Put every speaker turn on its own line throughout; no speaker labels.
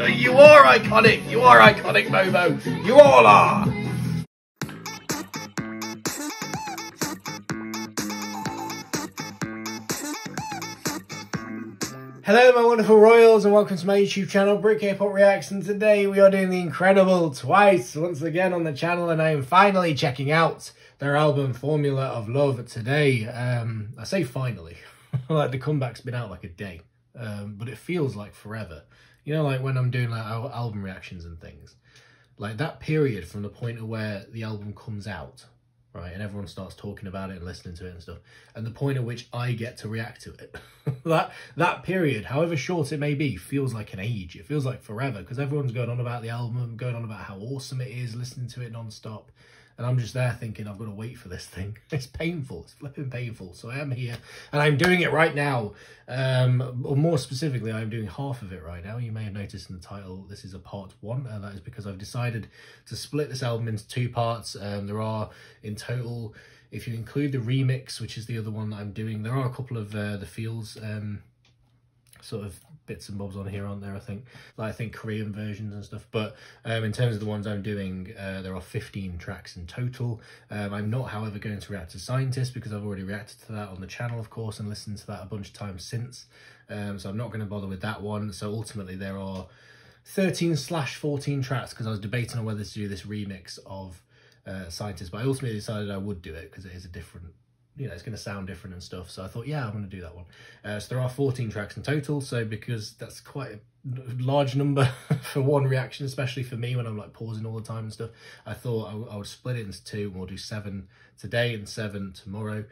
You are iconic. You are iconic, Momo. You all are. Hello my wonderful royals and welcome to my YouTube channel, Brick K-Pop Reacts, and today we are doing the incredible Twice once again on the channel, and I am finally checking out their album Formula of Love today. I say finally, like the comeback's been out like a day, but it feels like forever. You know, like when I'm doing like album reactions and things, like that period from the point of where the album comes out, right, and everyone starts talking about it and listening to it and stuff, and the point at which I get to react to it. that period, however short it may be, feels like an age. It feels like forever, because everyone's going on about the album, going on about how awesome it is, listening to it non-stop, and I'm just there thinking, I've got to wait for this thing. It's painful. It's flipping painful. So I am here, and I'm doing it right now. Or more specifically, I'm doing half of it right now. You may have noticed in the title, this is a part one. That is because I've decided to split this album into two parts. There are, in total, if you include the remix, which is the other one that I'm doing, there are a couple of the Feels sort of bits and bobs on here, aren't there? I think Korean versions and stuff, but in terms of the ones I'm doing, there are 15 tracks in total. I'm not, however, going to react to Scientist because I've already reacted to that on the channel, of course, and listened to that a bunch of times since, so I'm not going to bother with that one. So ultimately there are 13/14 tracks, because I was debating on whether to do this remix of Scientist, but I ultimately decided I would do it because it is a different, you know, it's going to sound different and stuff. So I thought, yeah, I'm going to do that one. So there are 14 tracks in total. So because that's quite a large number for one reaction, especially for me when I'm like pausing all the time and stuff, I thought I would split it into two, and we'll do 7 today and 7 tomorrow.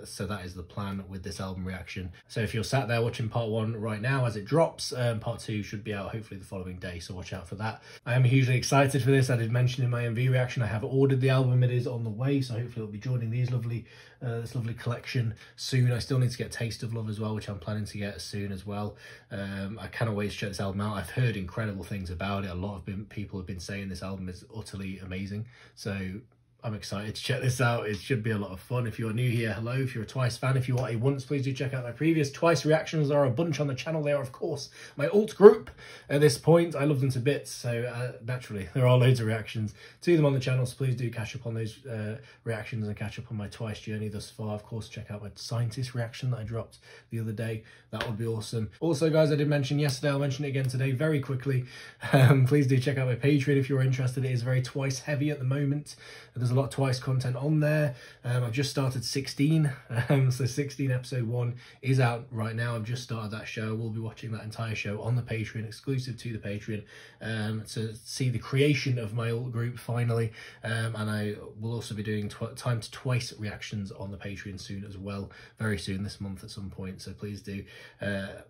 So that is the plan with this album reaction. So if you're sat there watching part one right now as it drops, part two should be out hopefully the following day, so watch out for that. I am hugely excited for this. I did mention in my MV reaction I have ordered the album. It is on the way, so hopefully it'll be joining these lovely this lovely collection soon. I still need to get Taste of Love as well, which I'm planning to get soon as well. I cannot wait to check this album out. I've heard incredible things about it. A lot of people have been saying this album is utterly amazing, so I'm excited to check this out. It should be a lot of fun. If you're new here, hello. If you're a Twice fan, if you are a Once, please do check out my previous Twice reactions. There are a bunch on the channel. They are, of course, my alt group at this point. I love them to bits, so naturally, there are loads of reactions to them on the channel, so please do catch up on those reactions and catch up on my Twice journey thus far. Of course, check out my Scientist reaction that I dropped the other day. That would be awesome. Also, guys, I did mention yesterday, I'll mention it again today very quickly. Please do check out my Patreon if you're interested. It is very Twice heavy at the moment. There's a lot of Twice content on there. I've just started 16, so 16 episode 1 is out right now. I've just started that show. We'll be watching that entire show on the Patreon, exclusive to the Patreon, to see the creation of my alt group finally. And I will also be doing Time to Twice reactions on the Patreon soon as well, very soon this month at some point. So please do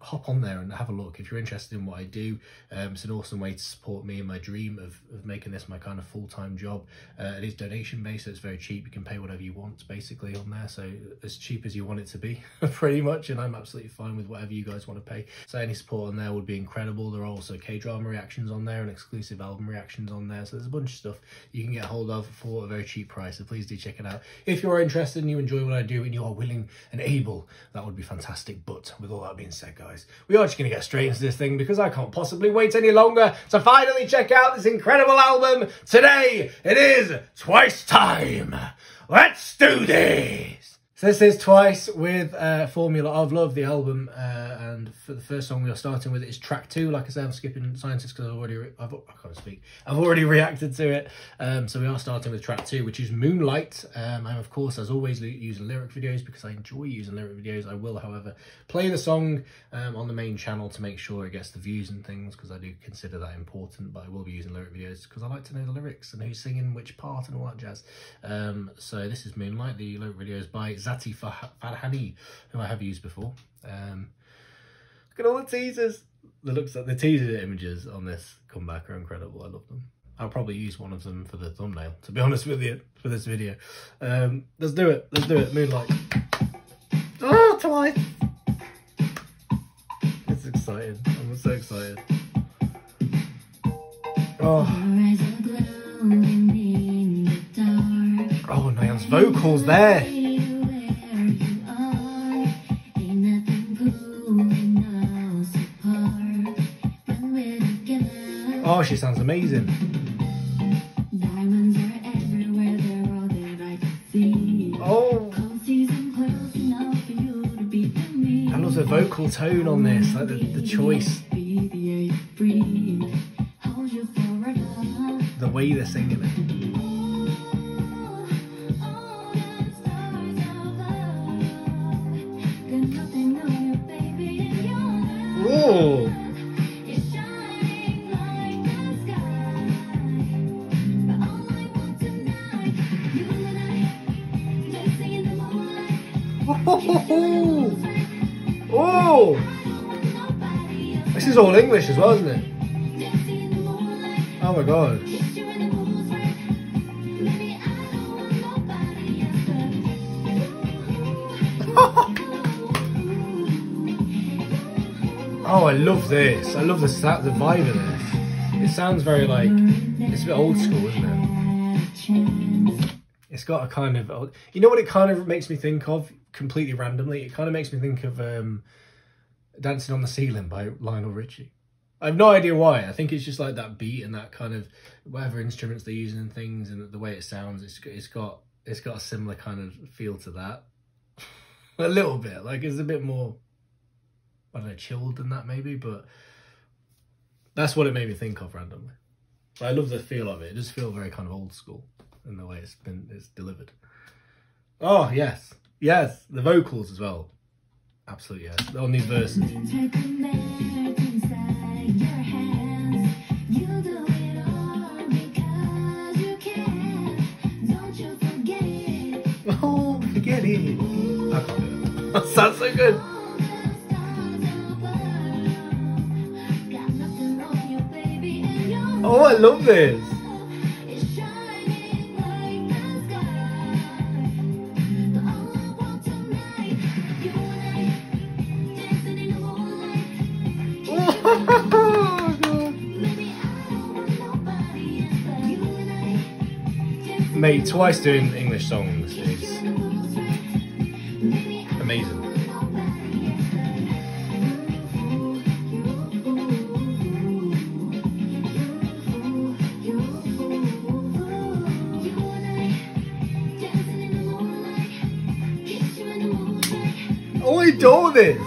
hop on there and have a look if you're interested in what I do. It's an awesome way to support me in my dream of making this my kind of full-time job. It is donation based, so it's very cheap. You can pay whatever you want basically on there, so as cheap as you want it to be pretty much, and I'm absolutely fine with whatever you guys want to pay. So any support on there would be incredible. There are also K-drama reactions on there and exclusive album reactions on there, so there's a bunch of stuff you can get hold of for a very cheap price, so please do check it out. If you're interested and you enjoy what I do and you are willing and able, that would be fantastic. But with all that being said, guys, we are just going to get straight into this thing because I can't possibly wait any longer to finally check out this incredible album. Today it is Twice time. Let's do this. So this is Twice with Formula of Love, the album, and for the first song we are starting with is track 2. Like I said, I'm skipping Scientist because I've already reacted to it. So we are starting with track 2, which is Moonlight. And of course, as always, using lyric videos because I enjoy using lyric videos. I will, however, play the song on the main channel to make sure it gets the views and things, because I do consider that important. But I will be using lyric videos because I like to know the lyrics and who's singing which part and all that jazz. So this is Moonlight. The lyric video is by Zati Farhani, who I have used before. Look at all the teasers. The teaser images on this comeback are incredible. I love them. I'll probably use one of them for the thumbnail, to be honest with you, for this video. Let's do it. Let's do it. Moonlight. Oh, Twice. It's exciting. I'm so excited. Oh. Oh, Nayeon's vocals there. Oh, she sounds amazing.
Diamonds are everywhere, they're all that I can see.
Oh,
Close enough for you to be to me.
I love the vocal tone on this, like the choice. The way they're singing it. Whoa! Oh! This is all English as well, isn't it? Oh my god. Oh, I love this. I love the vibe of this. It sounds very like, it's a bit old school, isn't it? It's got a kind of, you know what it kind of makes me think of, completely randomly? It kind of makes me think of Dancing on the Ceiling by Lionel Richie. I have no idea why. I think it's just like that beat and that kind of, whatever instruments they're using and things and the way it sounds, it's got a similar kind of feel to that. A little bit, like it's a bit more, I don't know, chilled than that maybe, but that's what it made me think of randomly. But I love the feel of it. It does feel very kind of old school in the way it's delivered. Oh, yes. Yes, the vocals as well. Absolutely, yes. On these verses. Oh, forget it. I can't do it. That sounds so good. Oh, I love this. Mate, Twice doing English songs is amazing. Oh, I adore this.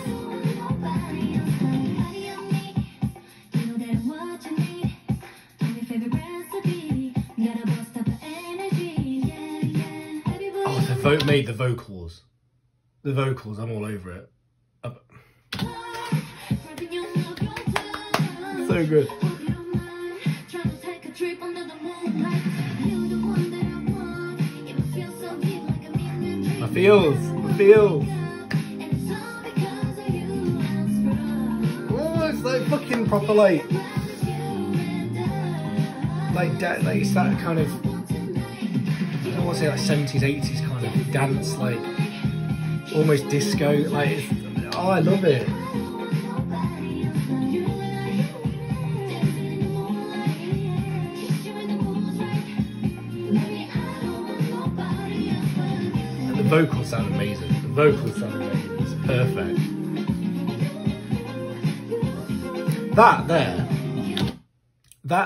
Made the vocals. The vocals, I'm all over it. So good. My feels. Oh, it's like fucking proper like it's that kind of, I don't want to say like 70s, 80s kind of dance, like almost disco, like it's, oh, I love it. And the vocals sound amazing. It's perfect.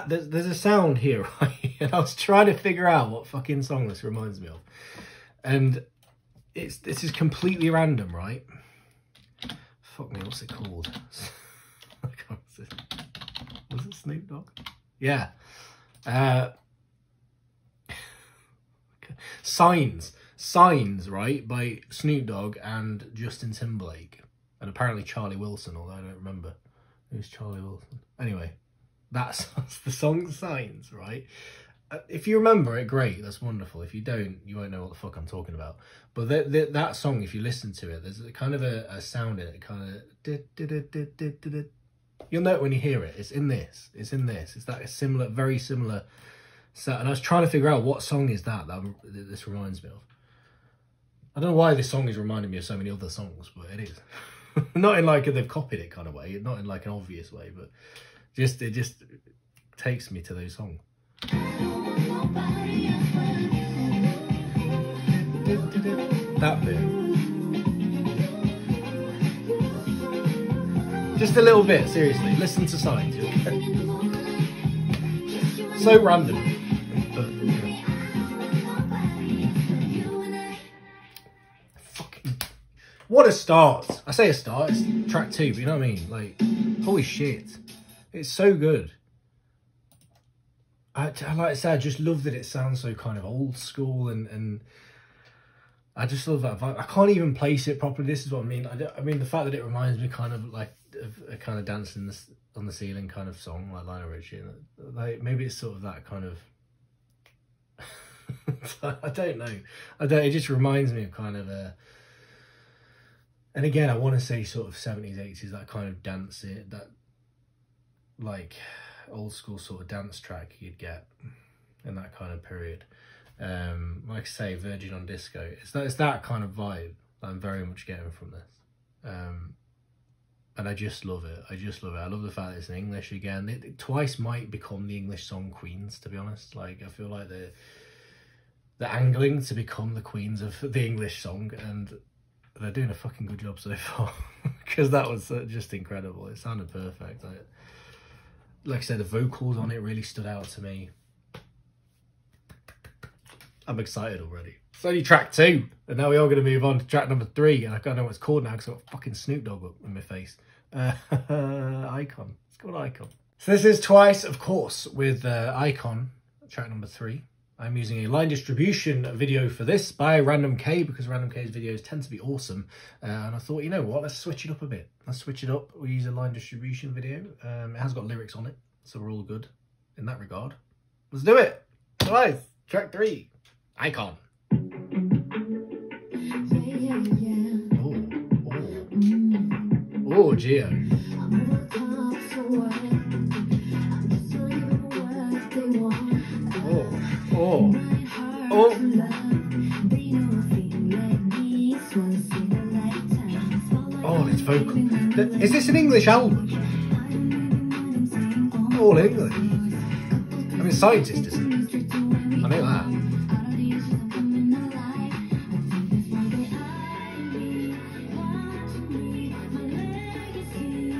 There's a sound here, right? And I was trying to figure out what fucking song this reminds me of. And this is completely random, right? Fuck me, what's it called? Was it Snoop Dogg? Yeah. Signs, right? By Snoop Dogg and Justin Timberlake. And apparently Charlie Wilson, although I don't remember. Who's Charlie Wilson? Anyway, that's the song Signs, right? If you remember it, great, that's wonderful. If you don't, you won't know what the fuck I'm talking about. But that song, if you listen to it, there's a kind of a sound in it, kind of... You'll know it when you hear it. It's in this. It's that similar, very similar sound. And I was trying to figure out what song is that this reminds me of. I don't know why this song is reminding me of so many other songs, but it is. Not in like they've copied it kind of way, not in like an obvious way, but it just takes me to those songs. That bit. Just a little bit, seriously. Listen to Signs. So random. But, fucking, what a start. I say a start, it's track 2, but you know what I mean? Like, holy shit. It's so good. Like I said, I just love that it sounds so kind of old school, and I just love that vibe. I can't even place it properly. This is what I mean. I mean the fact that it reminds me kind of like of a kind of dancing on the ceiling kind of song, like Lionel Richie. Like maybe it's sort of that kind of. I don't know. It just reminds me of kind of a. And again, I want to say sort of 70s, 80s, that kind of dance, that like old school sort of dance track you'd get in that kind of period. Like I say, Virgin on Disco. It's that kind of vibe that I'm very much getting from this. And I just love it. I love the fact that it's in English again. Twice might become the English song queens, to be honest. Like, I feel like they're angling to become the queens of the English song, and they're doing a fucking good job so far. Because that was just incredible. It sounded perfect. Like I said, the vocals on it really stood out to me. I'm excited already. It's only track 2, and now we are going to move on to track number 3, and I don't know what it's called now because I've got fucking Snoop Dogg up in my face. Icon. It's called Icon. So this is Twice, of course, with Icon, track number 3. I'm using a line distribution video for this by Random K, because Random K's videos tend to be awesome. And I thought, you know what, let's switch it up a bit. Let's switch it up. We use a line distribution video. It has got lyrics on it, so we're all good in that regard. Let's do it. Twice, track 3, Icon. Oh, Geo. Oh. Oh, it's vocal. Is this an English album? All English. I mean, Scientist isn't. I know that.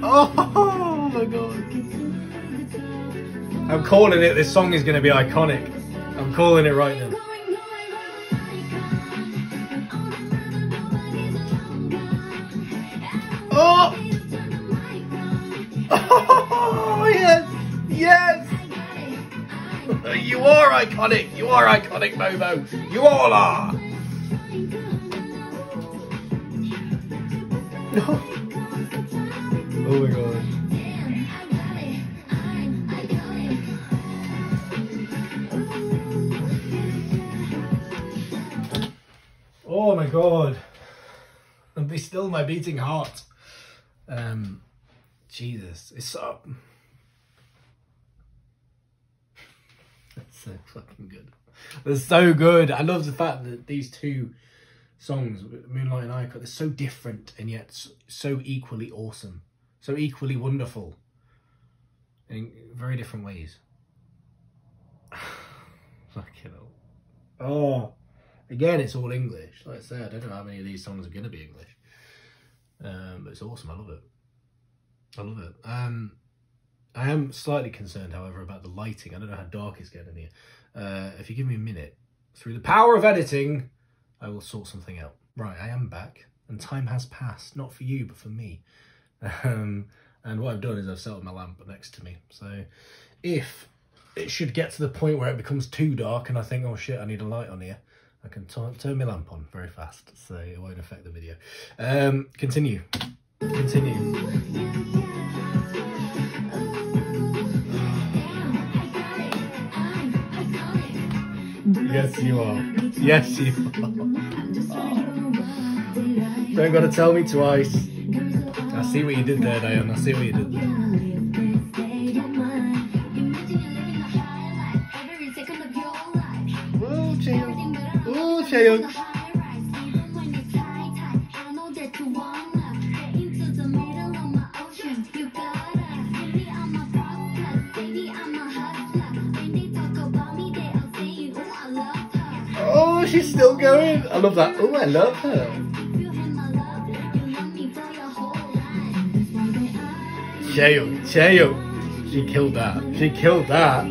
Oh my god. I'm calling it. This song is going to be iconic. I'm calling it right now. Oh! Oh, yes! Yes! You are iconic! You are iconic, Momo! You all are! Oh my god. Oh my god. And be still my beating heart. Jesus. It's so... It's so fucking good. It's so good. I love the fact that these two songs, Moonlight and Icon, they're so different and yet so equally awesome. So equally wonderful. In very different ways. Fucking hell. Oh. Again, it's all English. Like I said, I don't know how many of these songs are going to be English. But it's awesome. I love it. I love it. I am slightly concerned, however, about the lighting. I don't know how dark it's getting here. If you give me a minute, through the power of editing, I will sort something out. Right, I am back. And time has passed. Not for you, but for me. And what I've done is I've set up my lamp next to me. So if it should get to the point where it becomes too dark and I think, oh shit, I need a light on here, I can turn my lamp on very fast, so it won't affect the video. Continue. Yes, you are. Yes, you are. Don't gotta tell me twice. I see what you did there, Diane. I see what you did there. Oh, Chaeyoung. Oh, she's still going. I love that. Oh, I love her. Chaeyoung. She killed that. She killed that.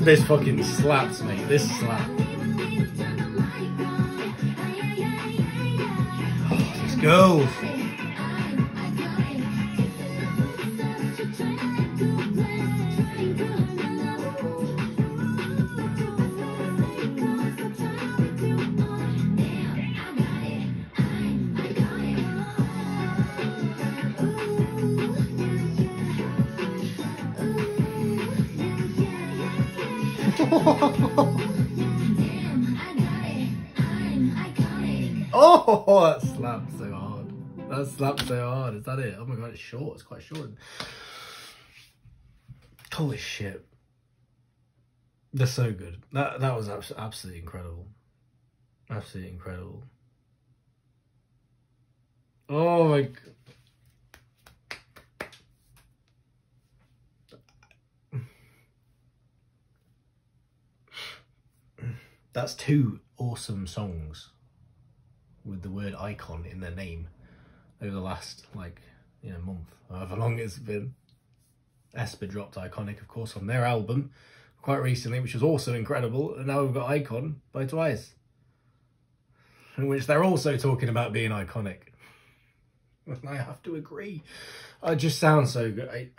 This fucking slaps, mate. This slaps. Oh, let's go. Oh, that slapped so hard. That slapped so hard. Is that it? Oh my god, it's short. It's quite short. Holy shit. They're so good. That was absolutely incredible. Absolutely incredible. Oh my god. That's two awesome songs with the word icon in their name over the last, like, you know, month, however long it's been. Esper dropped Iconic, of course, on their album quite recently, which was also incredible. And now we've got Icon by Twice, in which they're also talking about being iconic. And I have to agree. It just sounds so good.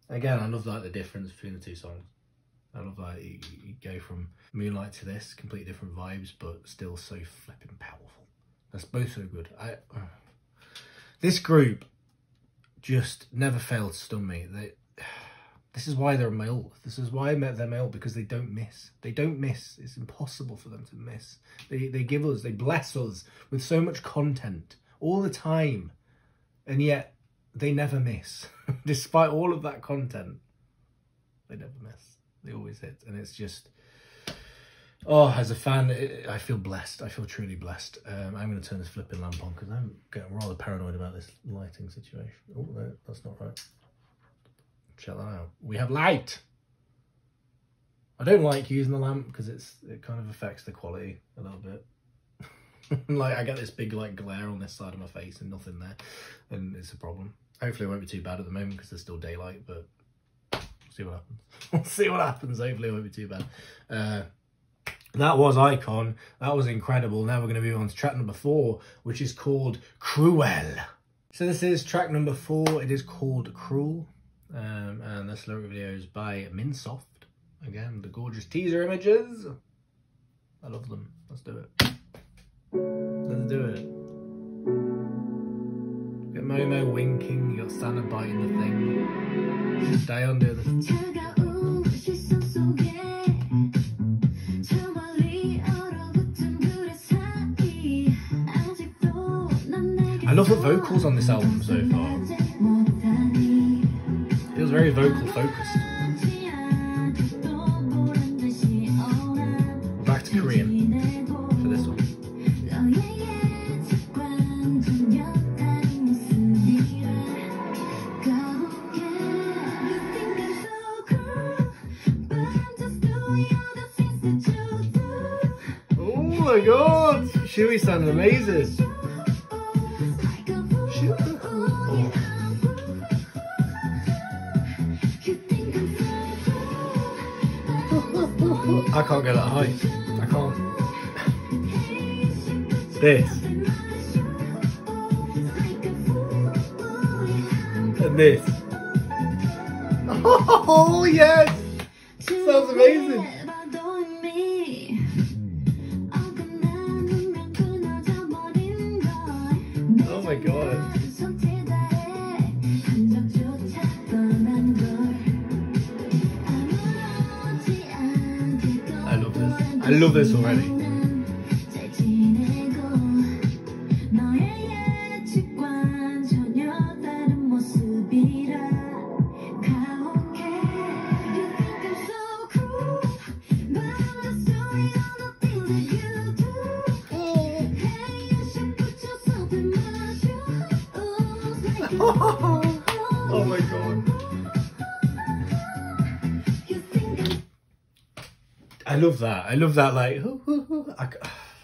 Again, I love like the difference between the two songs. I love that you go from Moonlight to this, completely different vibes, but still so flipping powerful. That's both so good. This group just never failed to stun me. This is why they're male. This is why they're male, because they don't miss. They don't miss. It's impossible for them to miss. They give us, they bless us with so much content all the time, and yet they never miss. Despite all of that content, they never miss. They always hit, and it's just, oh, as a fan, I feel blessed. I feel truly blessed. I'm going to turn this flipping lamp on because I'm getting rather paranoid about this lighting situation. Oh, no, that's not right. Check that out. We have light. I don't like using the lamp because it kind of affects the quality a little bit. Like, I get this big like glare on this side of my face and nothing there, and it's a problem. Hopefully it won't be too bad at the moment because there's still daylight, but see what happens. We'll see what happens. Hopefully it won't be too bad. That was Icon. That was incredible. Now we're going to move on to track number 4, which is called Cruel. So this is track number 4. It is called Cruel. And this lyric video is by Minsoft. Again, the gorgeous teaser images. I love them. Let's do it. Let's do it. Get Momo winking. You got Santa biting the thing. Stay under the... I love the vocals on this album so far. It feels very vocal focused. Back to Korean for this one. Oh my god! Shui sounded amazing. I can't go that high. I can't. This. And this. Oh yes! Sounds amazing. Oh my god. I love this already. Oh my god. I love that. I love that, like,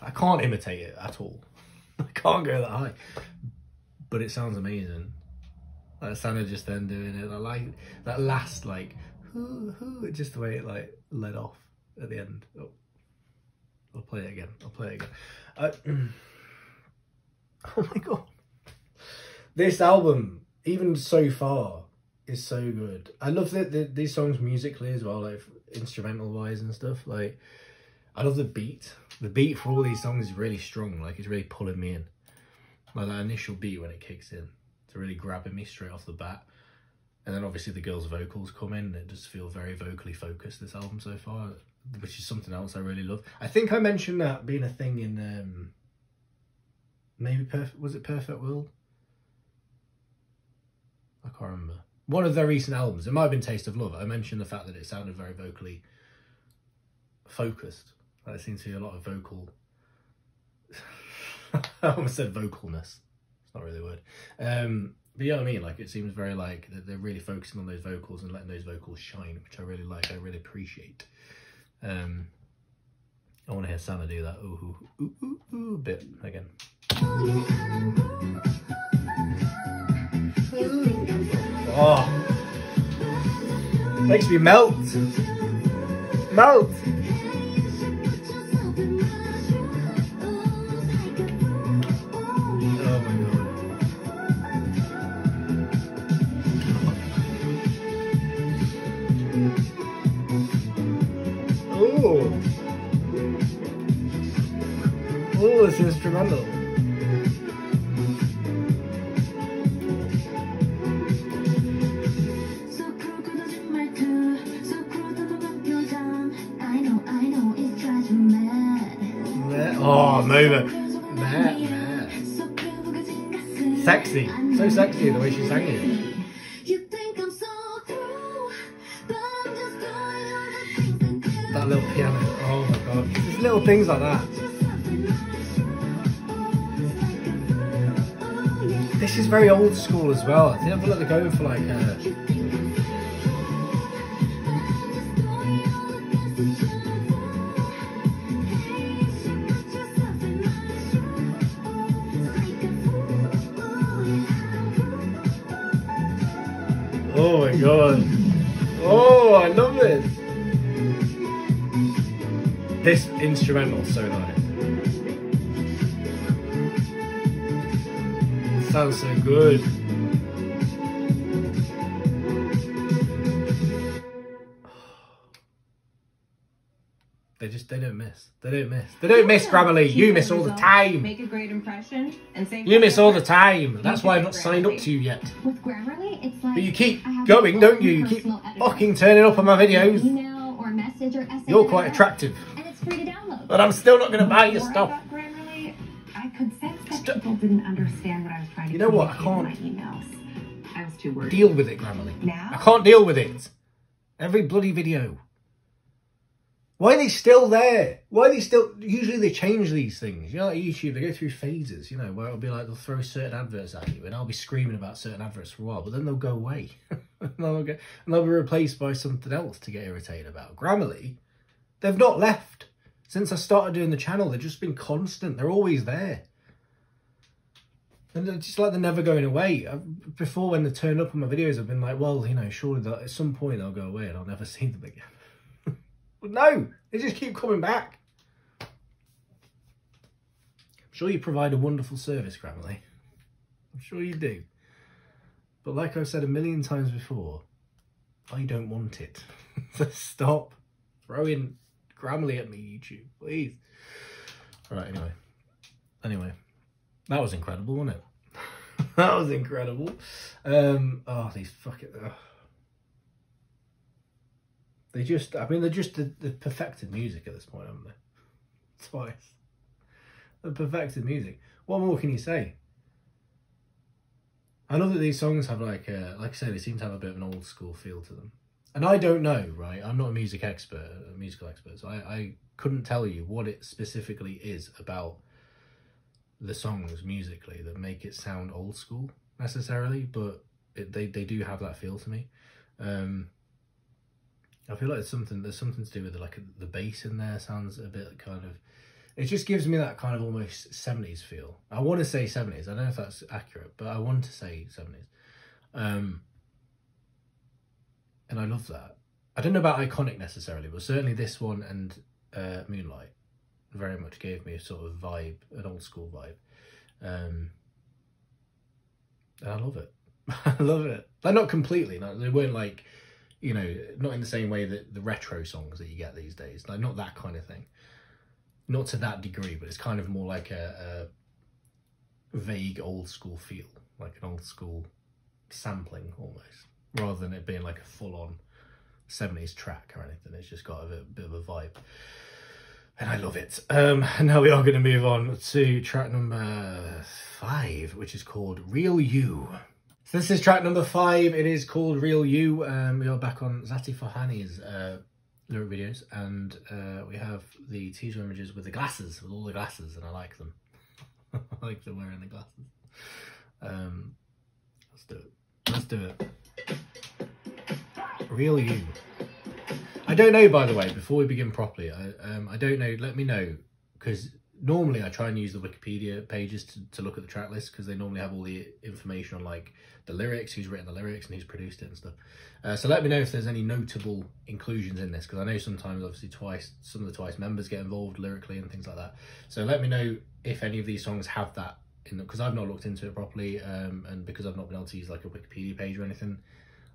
I can't imitate it at all. I can't go that high. But it sounds amazing. Like Santa just then doing it. I like that last, like, just the way it like led off at the end. Oh, I'll play it again. Oh my god, this album, even so far, is so good. I love these songs musically as well, like instrumental wise and stuff. Like, I love the beat. The beat for all these songs is really strong. Like, it's really pulling me in. Like that initial beat when it kicks in, it's really grabbing me straight off the bat. And then obviously the girls' vocals come in, and it just feels very vocally focused, this album so far, which is something else I really love. I think I mentioned that being a thing in maybe was it Perfect World? I can't remember. One of their recent albums. It might have been Taste of Love. I mentioned the fact that it sounded very vocally focused. Like, there seems to be a lot of vocal... I almost said vocalness. It's not really a word. But you know what I mean? Like, it seems very like they're really focusing on those vocals and letting those vocals shine, which I really like. I really appreciate. I want to hear Santa do that ooh bit again. Oh, makes me melt. Melt. Oh my god. Oh, it's instrumental. Oh, move it. Meh. Sexy. So sexy the way she sang it. That little piano. Oh my god. Just little things like that. This is very old school as well. I feel like they're going for like oh my god. Oh, I love this. This instrumental is so nice. It sounds so good. They don't miss. They don't miss. They don't miss, Grammarly. You miss all the time.
Make a great impression and say
you miss all the time. That's why I'm not signed up to you yet.
With Grammarly, it's like,
but you keep going, don't you? You keep fucking turning up on my videos.
Email or message or essay.
You're quite attractive.
And it's free to download.
But I'm still not going to buy your stuff.
Grammarly, I could sense that people didn't understand what I was trying to
you know what? I
communicate
can't
in my emails. I was too worried.
deal with it, Grammarly.
Now?
I can't deal with it. Every bloody video. Why are they still there? Why are they still... Usually they change these things. You know, like YouTube, they go through phases, you know, where it'll be like they'll throw certain adverts at you and I'll be screaming about certain adverts for a while, but then they'll go away. and they'll be replaced by something else to get irritated about. Grammarly, they've not left. Since I started doing the channel, they've just been constant. They're always there. And it's just like they're never going away. Before, when they turned up on my videos, I've been like, well, you know, surely at some point they'll go away and I'll never see them again. But no, they just keep coming back. I'm sure you provide a wonderful service, Grammarly. I'm sure you do. But like I've said a million times before, I don't want it. So stop throwing Grammarly at me, YouTube, please. All right, anyway. That was incredible, wasn't it? That was incredible. Oh, these fucking... They just, I mean, they're just the perfected music at this point, haven't they? Twice. The perfected music. What more can you say? I love that these songs have like I say, they seem to have a bit of an old school feel to them. And I don't know, right? I'm not a musical expert, so I couldn't tell you what it specifically is about the songs musically that make it sound old school necessarily, but they do have that feel to me. I feel like there's something to do with like the bass in there sounds a bit kind of, it just gives me that kind of almost 70s feel. I want to say 70s. I don't know if that's accurate, but I want to say 70s. And I love that. I don't know about iconic necessarily, but certainly this one and Moonlight very much gave me a sort of vibe, an old school vibe. And I love it. I love it. Like, not completely, they weren't like, you know, not in the same way that the retro songs that you get these days, like not that kind of thing. Not to that degree, but it's kind of more like a vague old school feel, like an old school sampling almost, rather than it being like a full-on 70s track or anything. It's just got a bit of a vibe, and I love it. Now we are going to move on to track number 5, which is called Real You. So this is track number 5. It is called Real You. We are back on Zati Farhani's lyric videos, and we have the teaser images with the glasses, with all the glasses, and I like them. I like them wearing the glasses. Let's do it. Let's do it. Real You. I don't know, by the way, before we begin properly, I don't know, let me know, because normally I try and use the Wikipedia pages to look at the track list, because they normally have all the information on like the lyrics, who's written the lyrics and who's produced it and stuff. So let me know if there's any notable inclusions in this, because I know sometimes obviously some of the Twice members get involved lyrically and things like that. So let me know if any of these songs have that in them, because I've not looked into it properly, and because I've not been able to use like a Wikipedia page or anything,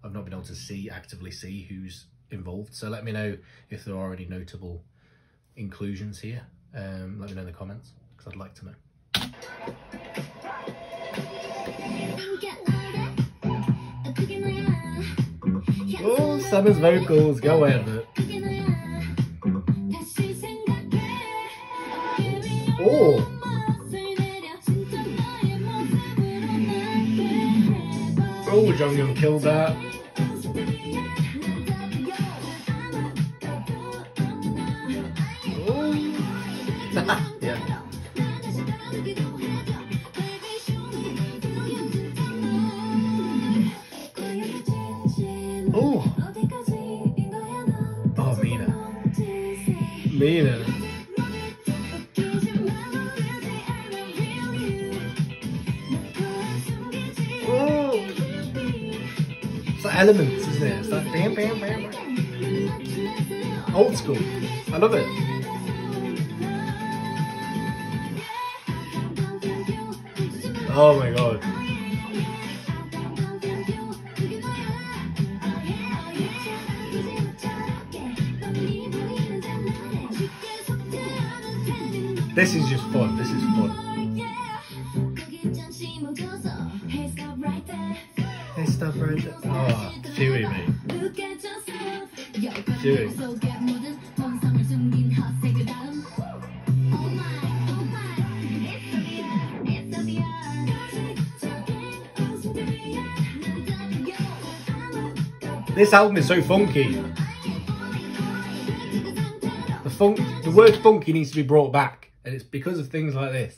I've not been able to actively see who's involved. So let me know if there are any notable inclusions here. Let me know in the comments, because I'd like to know. Oh, Summer's vocals, go ahead. Oh! Oh, Jonghyun killed that. Oh! Yeah. Oh! Oh, Mina. Mina. Oh! It's like Elements, isn't it? It's like bam, bam, bam, bam. Old school. I love it. Oh my god. This is just fun. This is fun. Hey, stop right there. Oh, Chewy, mate. Chewy. This album is so funky. The word funky needs to be brought back, and it's because of things like this.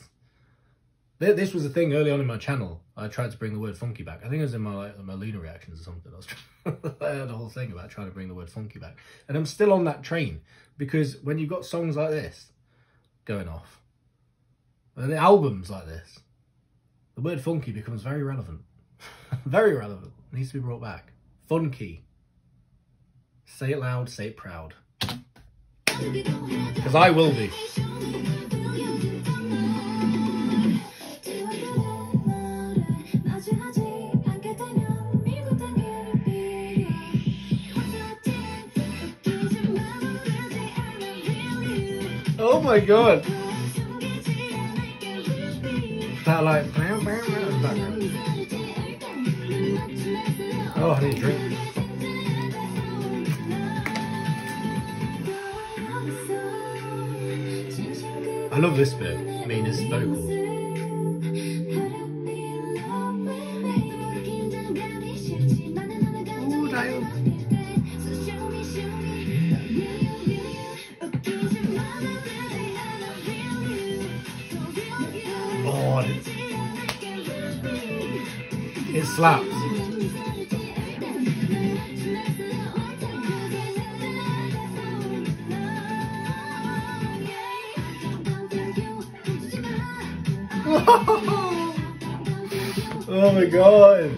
This was a thing early on in my channel. I tried to bring the word funky back. I think it was in my Luna reactions or something. I had a whole thing about trying to bring the word funky back, and I'm still on that train, because when you've got songs like this going off, and the albums like this, the word funky becomes very relevant. Very relevant. It needs to be brought back. Funky. Say it loud, say it proud. Because I will be. Oh my god. That like background. Oh, I need a drink. I love this bit, Mina's vocal. Ooh, dial. Oh, it slaps. Oh my god.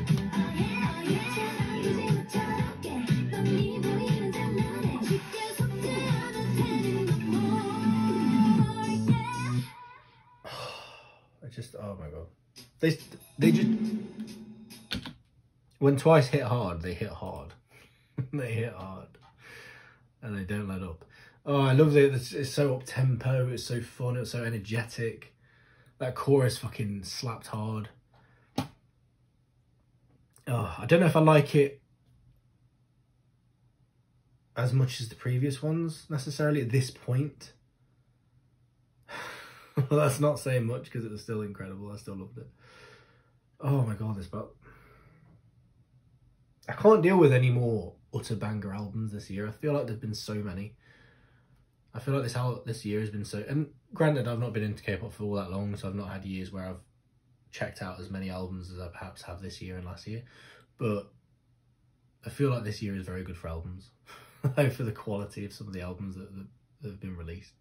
just, oh my god. They just, when Twice hit hard, they hit hard. They hit hard. And they don't let up. Oh, I love it. It's so up-tempo, it's so fun, it's so energetic. That chorus fucking slapped hard. Oh, I don't know if I like it as much as the previous ones, necessarily, at this point. Well, that's not saying much, because it was still incredible. I still loved it. Oh my god, I can't deal with any more utter banger albums this year. I feel like there's been so many. I feel like this year has been so... And granted, I've not been into K-pop for all that long, so I've not had years where I've checked out as many albums as I perhaps have this year and last year. But I feel like this year is very good for albums. For the quality of some of the albums that have been released.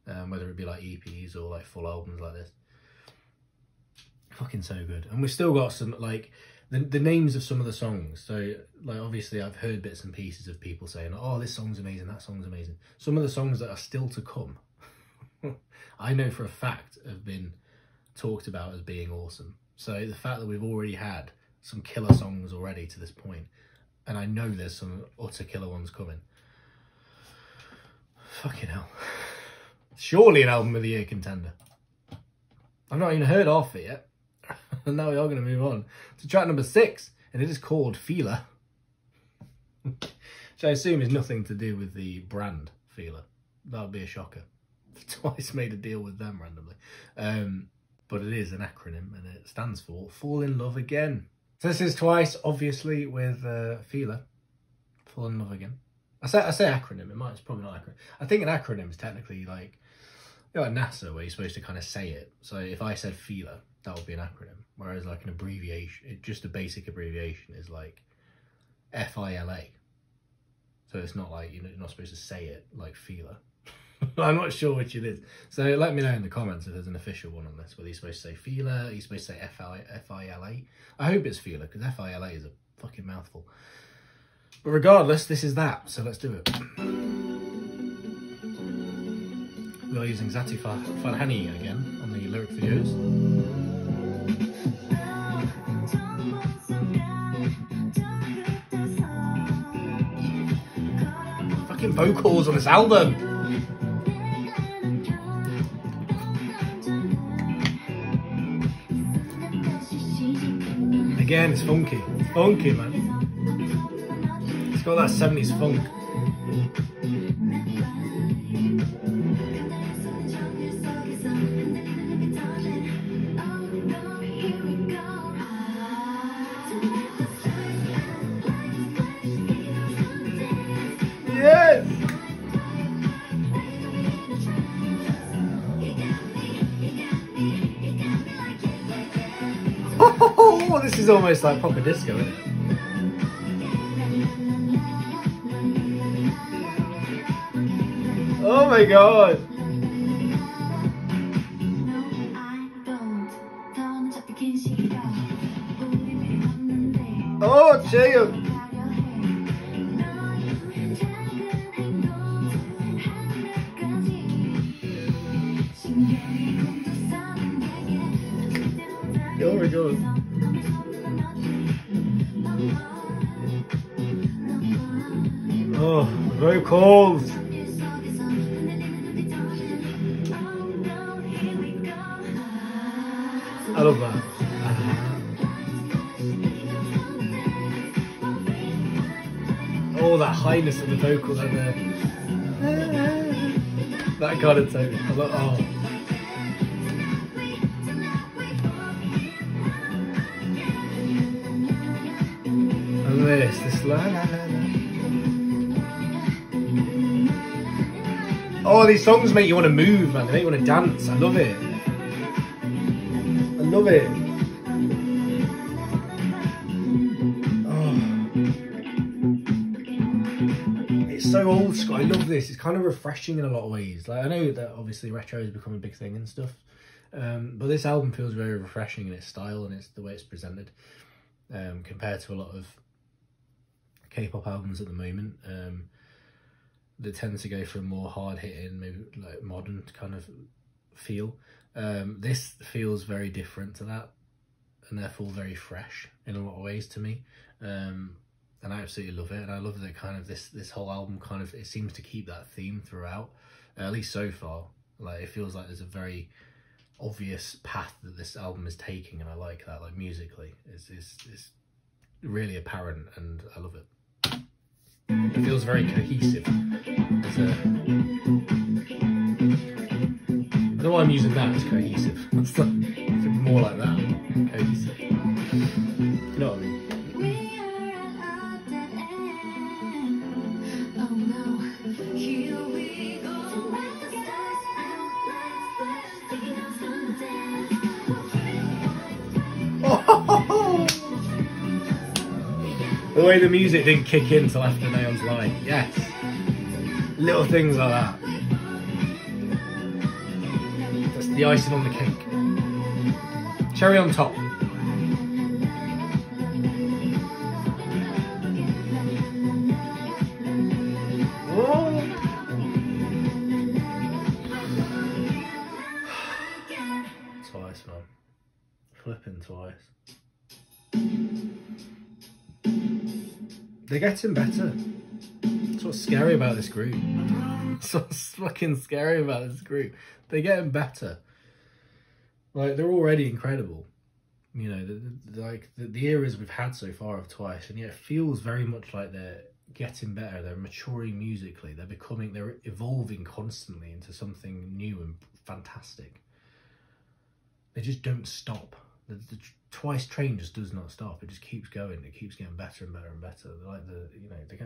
Whether it be like EPs or like full albums like this. Fucking so good. And we've still got some, like... The names of some of the songs. So, like, obviously I've heard bits and pieces of people saying, oh, this song's amazing, that song's amazing. Some of the songs that are still to come, I know for a fact have been talked about as being awesome. So the fact that we've already had some killer songs already to this point, and I know there's some utter killer ones coming. Fucking hell. Surely an album of the year contender. I've not even heard of it yet. And now we are going to move on to track number 6, and it is called Feeler. Which I assume is nothing to do with the brand Feeler. That would be a shocker. Twice made a deal with them randomly. But it is an acronym, and it stands for Fall in Love Again. So this is Twice, obviously, with Feeler. Fall in Love Again. I say acronym, it's probably not acronym. I think an acronym is technically like, you know, like NASA, where you're supposed to kind of say it. So if I said Feeler, that would be an acronym. Whereas like an abbreviation, just a basic abbreviation is like FILA. So it's not like, you're not supposed to say it like Feeler. I'm not sure which it is. So let me know in the comments if there's an official one on this. Whether you're supposed to say Feeler, you're supposed to say FILA. I hope it's Feeler, because FILA is a fucking mouthful. But regardless, this is that. So let's do it. We are using Zati Farhani again on the lyric videos. Fucking vocals on this album. Again, it's funky. It's funky, man. It's got that 70s funk. Yes! Oh, this is almost like proper disco, isn't it? Oh my god! Oh, Jacob! Oh my god. Oh, very cold. I love that. Oh, that highness of the vocal and that kind of tone. I love, oh. And this la la la la. Oh, these songs make you want to move, man. They make you want to dance. I love it. I love it. Oh. It's so old school. I love this. It's kind of refreshing in a lot of ways. Like, I know that obviously retro has become a big thing and stuff, but this album feels very refreshing in its style and it's the way it's presented, compared to a lot of K-pop albums at the moment. That tends to go for a more hard-hitting, maybe like modern kind of feel. This feels very different to that, and therefore very fresh in a lot of ways to me. And I absolutely love it, and I love that kind of this whole album kind of, it seems to keep that theme throughout, at least so far. Like, it feels like there's a very obvious path that this album is taking, and I like that. Like, musically it's really apparent, and I love it. It feels very cohesive. I don't know why I'm using that as cohesive. It's more like that, cohesive. You know what I mean? The way the music didn't kick in till after Neon's line. Yes. Little things like that. That's the icing on the cake. Cherry on top. Oh. Twice, man. Flipping Twice. They're getting better. That's what's scary about this group. That's what's fucking scary about this group. They're getting better. Like, they're already incredible. You know, the eras we've had so far of Twice, and yet it feels very much like they're getting better. They're maturing musically. They're evolving constantly into something new and fantastic. They just don't stop. The Twice train just does not stop. It just keeps going. It keeps getting better and better and better. They're like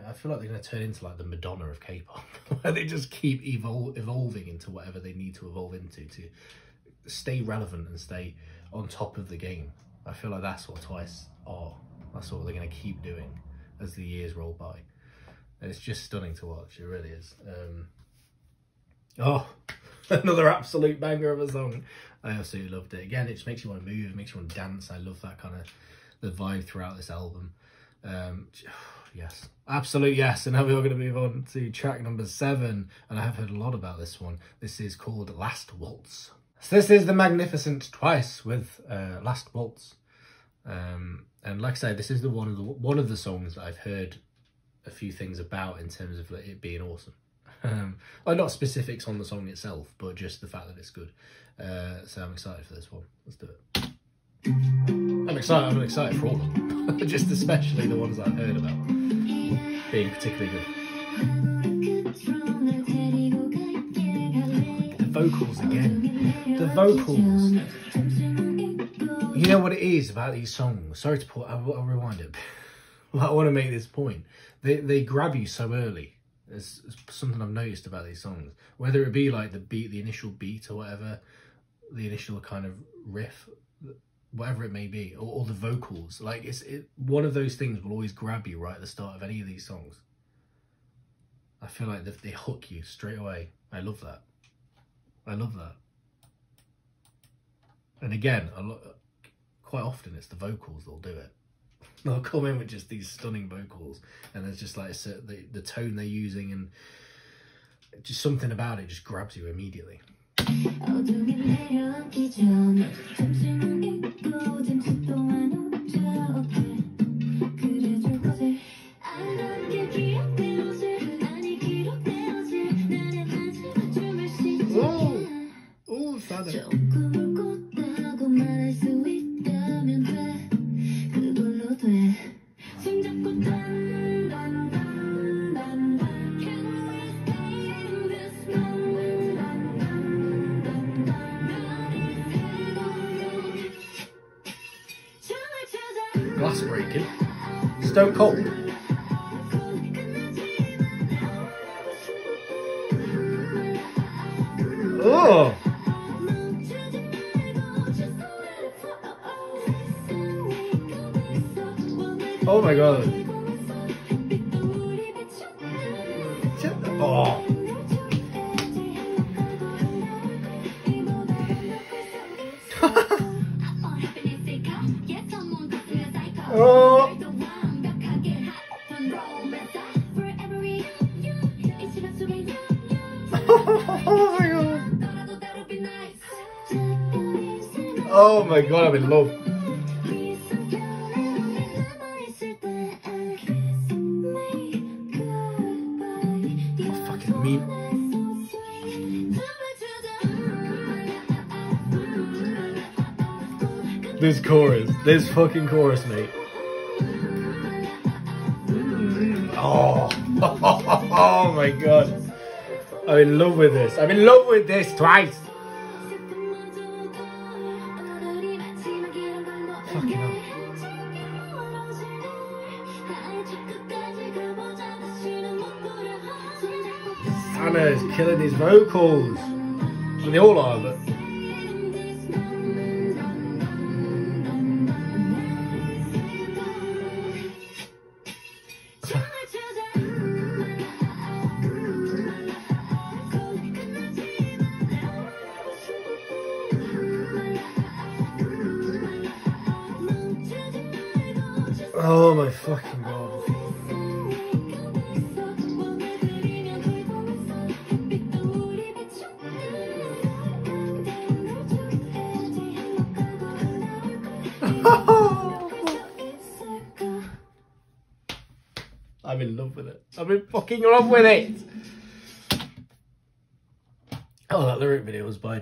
I feel like they're going to turn into like the Madonna of K-pop. They just keep evolving into whatever they need to evolve into to stay relevant and stay on top of the game. I feel like that's what Twice are. That's what they're going to keep doing as the years roll by. And it's just stunning to watch. It really is. Oh, another absolute banger of a song. I absolutely loved it. Again, it just makes you want to move, it makes you want to dance. I love that kind of the vibe throughout this album. Yes, absolute yes. And now we're going to move on to track number 7. And I have heard a lot about this one. This is called Last Waltz. So this is the magnificent Twice with Last Waltz. And like I said, this is one of the songs that I've heard a few things about in terms of it being awesome. Well, not specifics on the song itself, but just the fact that it's good. So I'm excited for this one. Let's do it. I'm excited for all of them. Just especially the ones I've heard about being particularly good. The vocals again. The vocals. You know what it is about these songs? Sorry to put, I'll rewind it. I want to make this point. They grab you so early. It's something I've noticed about these songs. Whether it be like the beat, the initial beat or whatever, the initial kind of riff, whatever it may be, or the vocals. Like one of those things will always grab you right at the start of any of these songs. I feel like they hook you straight away. I love that. I love that. And again, quite often it's the vocals that'll do it. They'll come in with just these stunning vocals, and there's just like the tone they're using, and just something about it just grabs you immediately. Oh, father. Glass breaking. Stone Cold. Oh. Oh my god. Oh. Oh. Oh my god. Oh my god, I'm in love. Oh, fucking me. This chorus, this fucking chorus, mate. Oh, oh my god. I'm in love with this. I'm in love with this twice. Fucking hell. Anna is killing his vocals. And they all are, but. Oh my fucking god. I'm in love with it. I'm in fucking love with it. Oh, that lyric video was by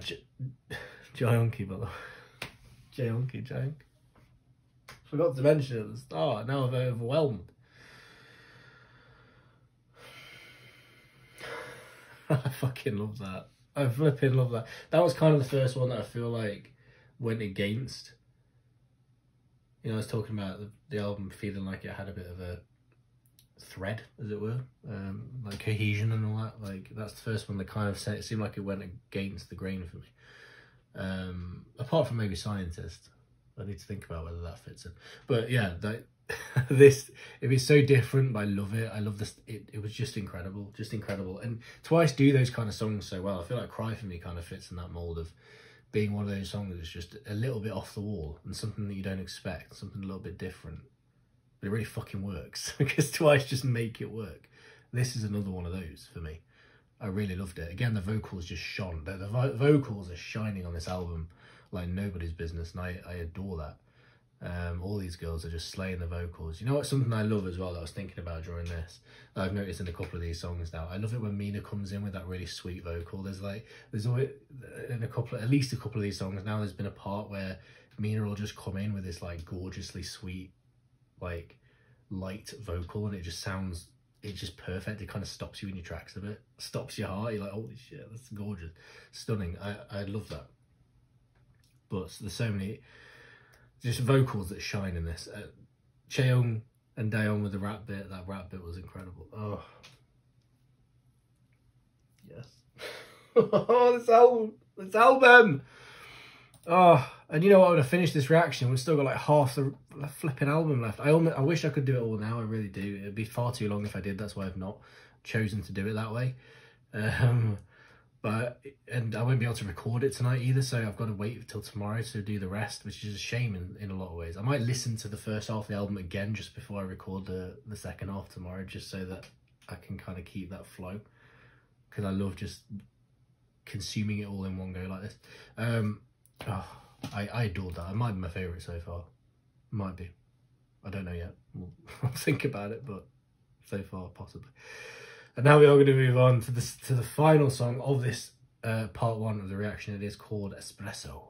Jaehoon, by the way. Jaehoon. Forgot to mention it at the start. Now I'm overwhelmed. I fucking love that. I flipping love that. That was kind of the first one that I feel like went against. You know, I was talking about the album feeling like it had a bit of a thread, as it were, like cohesion and all that. Like that's the first one that kind of it seemed like it went against the grain for me. Apart from maybe Scientist. I need to think about whether that fits in. But yeah, this, it is so different, but I love it. I love this. It was just incredible. Just incredible. And Twice do those kind of songs so well. I feel like Cry For Me kind of fits in that mould of being one of those songs that's just a little bit off the wall and something that you don't expect, something a little bit different. But it really fucking works because Twice just make it work. This is another one of those for me. I really loved it. Again, the vocals just shone. The vocals are shining on this album like nobody's business, and I adore that. All these girls are just slaying the vocals. You know what, something I love as well that I was thinking about during this, that I've noticed in a couple of these songs now, I love it when Mina comes in with that really sweet vocal. There's always, in at least a couple of these songs now, there's been a part where Mina will just come in with this like gorgeously sweet, like light vocal, and it just sounds, it's just perfect. It kind of stops you in your tracks a bit, stops your heart. You're like, holy shit, that's gorgeous, stunning. I love that. But there's so many just vocals that shine in this. Chaeyoung and Daeon with the rap bit, that rap bit was incredible. Oh, yes. Oh, this album. Oh, and you know what, I would have finished this reaction, we've still got like half the flipping album left. I wish I could do it all now, I really do. It'd be far too long if I did, that's why I've not chosen to do it that way. And I won't be able to record it tonight either, so I've got to wait until tomorrow to do the rest, which is a shame in a lot of ways. I might listen to the first half of the album again just before I record the second half tomorrow, just so that I can kind of keep that flow, because I love just consuming it all in one go like this. Oh, I adored that. It might be my favourite so far. Might be. I don't know yet. I'll think about it, but so far, possibly. And now we are going to move on to the final song of this part one of the reaction. It is called Espresso.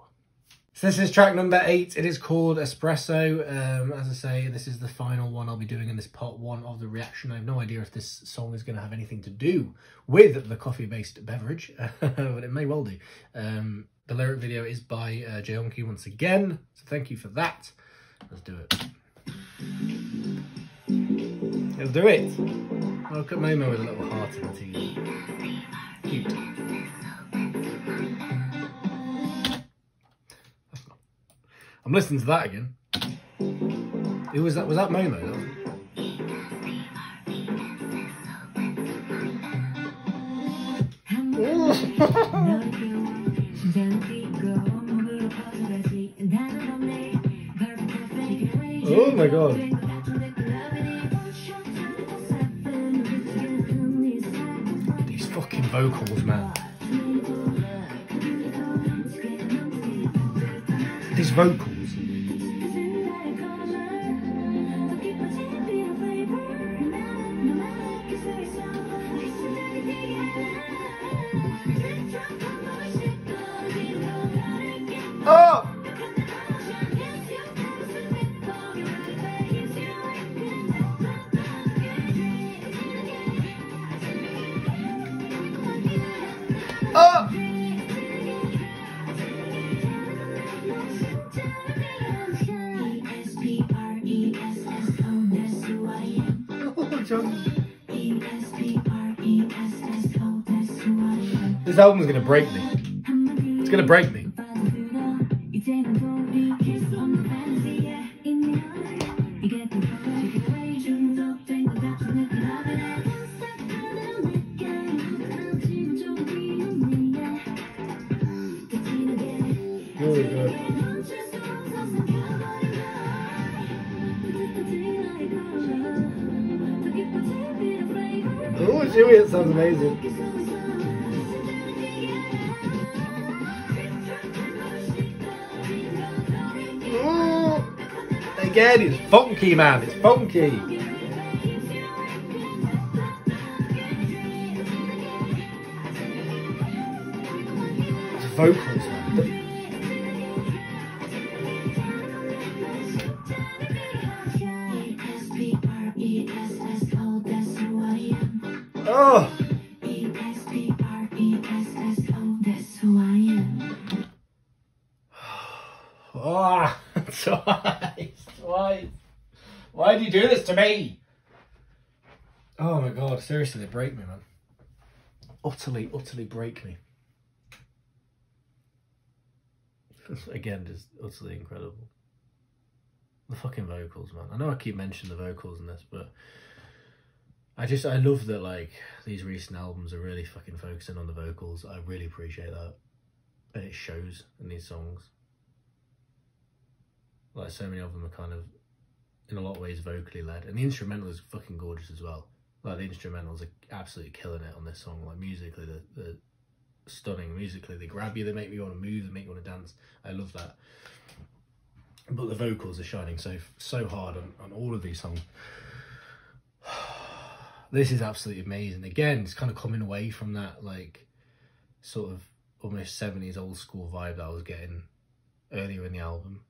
So this is track number 8. It is called Espresso. As I say, this is the final one I'll be doing in this part one of the reaction. I have no idea if this song is going to have anything to do with the coffee-based beverage, but it may well do. The lyric video is by Jaehoon once again, so thank you for that. Let's do it. Let's do it. Look at Momo with a little heart in the teeth. Cute. I'm listening to that again. Who was that? Was that Momo? Oh my god. These fucking vocals, man. vocals. Oh! Oh! This album's gonna break me. It's gonna break me. Really good. Oh, Jimmy, it sounds amazing. Oh, again, it's funky, man. It's funky. The vocals, man. Oh! Oh, twice. Why do you do this to me? Oh my god, seriously, they break me, man. Utterly break me. Again, just utterly incredible. The fucking vocals, man. I know I keep mentioning the vocals in this, but I love that, like, these recent albums are really fucking focusing on the vocals. I really appreciate that. And it shows in these songs. Like, so many of them are kind of, in a lot of ways, vocally led. And the instrumental is fucking gorgeous as well. Like, the instrumentals are absolutely killing it on this song. Like, musically, they're stunning. Musically, they grab you, they make you want to move, they make you want to dance. I love that. But the vocals are shining so hard on all of these songs. This is absolutely amazing. Again, it's kind of coming away from that, like, sort of almost 70s old school vibe that I was getting earlier in the album.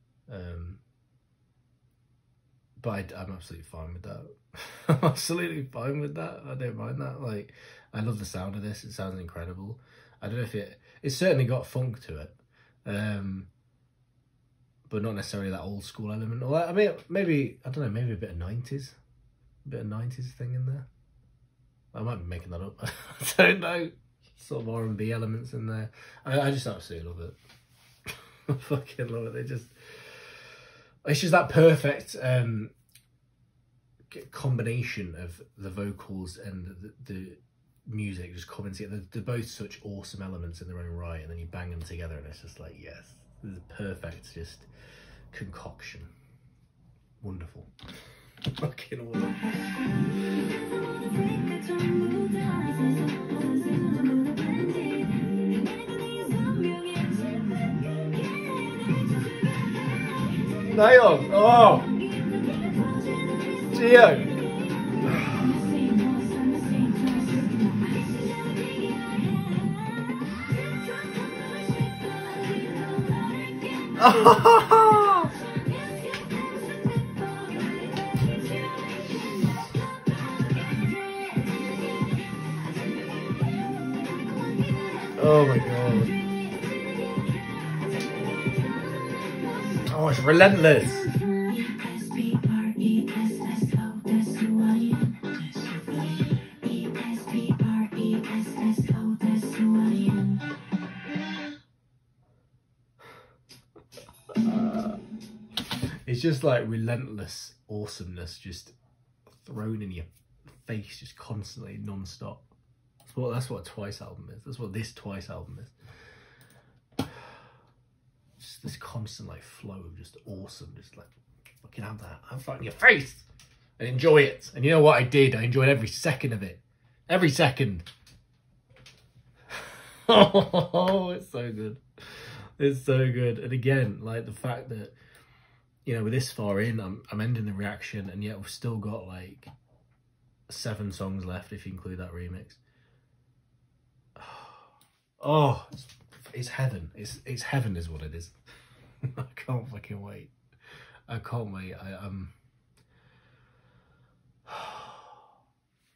But I'm absolutely fine with that. I'm absolutely fine with that. I don't mind that. Like, I love the sound of this. It sounds incredible. I don't know if it's certainly got funk to it. But not necessarily that old school element. Or, I mean, maybe, I don't know, maybe a bit of 90s. A bit of 90s thing in there. I might be making that up. I don't know. Sort of R&B elements in there. I just absolutely love it. I fucking love it. It's just that perfect combination of the vocals and the music just coming together. They're both such awesome elements in their own right, and then you bang them together and it's just like, yes, this is a perfect just concoction. Wonderful. Fucking wonderful. Nail. Oh, Gio. Oh my god. Oh, it's relentless. It's just like relentless awesomeness just thrown in your face just constantly, non-stop. That's what a Twice album is. That's what this Twice album is. Just this constant like flow of just awesome, just like fucking have that in your face and enjoy it. And you know what I did? I enjoyed every second of it. Every second. Oh, it's so good. It's so good. And again, like the fact that, you know, we're this far in, I'm ending the reaction, and yet we've still got like 7 songs left if you include that remix. Oh, it's heaven. It's heaven is what it is. I can't fucking wait. I can't wait.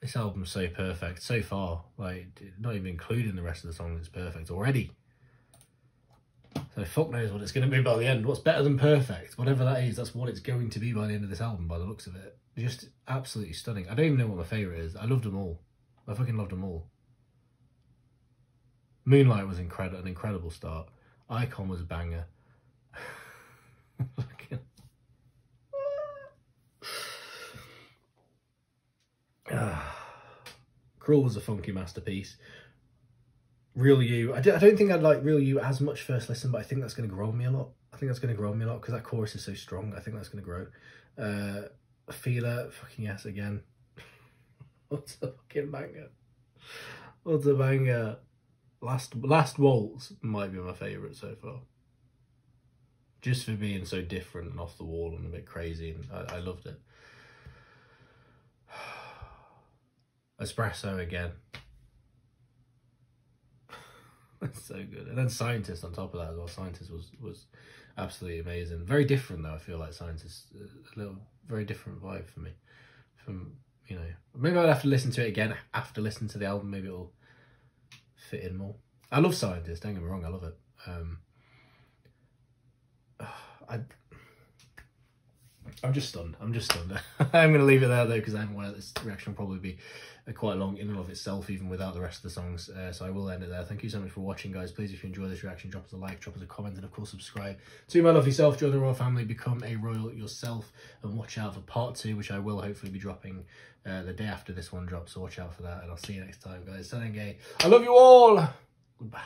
This album's so perfect so far. Like, not even including the rest of the songs, it's perfect already. So fuck knows what it's going to be by the end. What's better than perfect? Whatever that is, that's what it's going to be by the end of this album, by the looks of it. Just absolutely stunning. I don't even know what my favourite is. I loved them all. I fucking loved them all. Moonlight was an incredible start. Icon was a banger. Cruel was a funky masterpiece. Real You, I don't think I'd like Real You as much first listen, but I think that's going to grow on me a lot. I think that's going to grow on me a lot because that chorus is so strong. I think that's going to grow. Feeler, fucking yes again. What's a fucking banger? What's a banger? Last Waltz might be my favourite so far. Just for being so different and off the wall and a bit crazy, and I loved it. Espresso again. That's so good. And then Scientist on top of that as well. Scientist was absolutely amazing. Very different though, I feel like Scientist. A little, very different vibe for me. From, you know, maybe I'll have to listen to it again after listening to the album. Maybe it'll fit in more. I love Scientist, don't get me wrong, I love it. I'm just stunned. I'm going to leave it there though, because I'm aware this reaction will probably be quite long in and of itself, even without the rest of the songs. So I will end it there. Thank you so much for watching, guys. Please, if you enjoy this reaction, drop us a like, drop us a comment, and of course subscribe to my lovely self. Join the royal family, become a royal yourself, and watch out for part 2, which I will hopefully be dropping the day after this one drops. So watch out for that, and I'll see you next time, guys. Sending gay. I love you all. Goodbye.